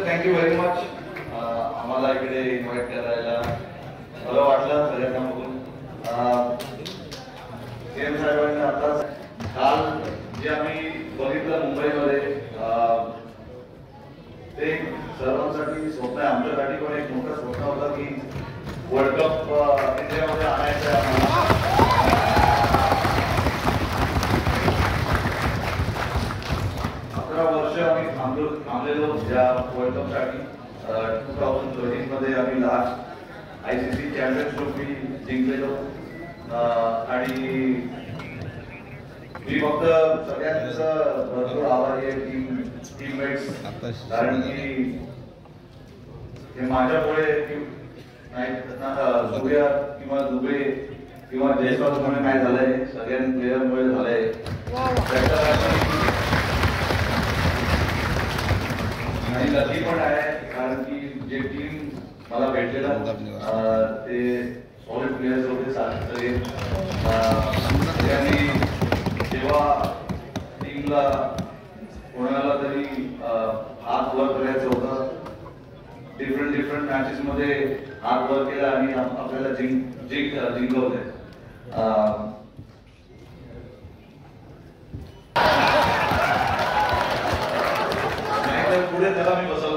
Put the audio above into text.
Thank you very much आम्हाला इकडे invite करायला बरं वाटलं सगळ्यांना बघून. सीएम साहेबांनी आता काल जे आम्ही बघितलं मुंबईमध्ये ते सर्वांसाठी स्वप्न आहे, आमच्यासाठी पण एक मोठं स्वप्न होतं की वर्ल्ड कप इंडियामध्ये आणायचं. 11 वर्ष आम्ही थांबलेलो या वर्ल्ड कप साठी. 2013 मध्ये आम्ही लास्ट ICC चॅम्पियन्स ट्रॉफी जिंकलेलो आणि मी फक्त सगळ्यांचं भरपूर आभारी आहे टीममेट्स, कारण की हे माझ्यामुळे नाही सूर्या किंवा दुबे किंवा जयस्वालमुळे काय झालंय, सगळ्या प्लेयरमुळे झालंय. आणि लकी पण आहे कारण की जे टीम मला भेटलेलं ते सॉलिड प्लेयर्स होते सगळे. त्यांनी जेव्हा टीमला कोणाला तरी हात वर करायचं होतं, डिफरंट मॅचेस मध्ये हात वर केला आणि आपल्याला जिंकवलंय. पुढे त्याला मी बसवलं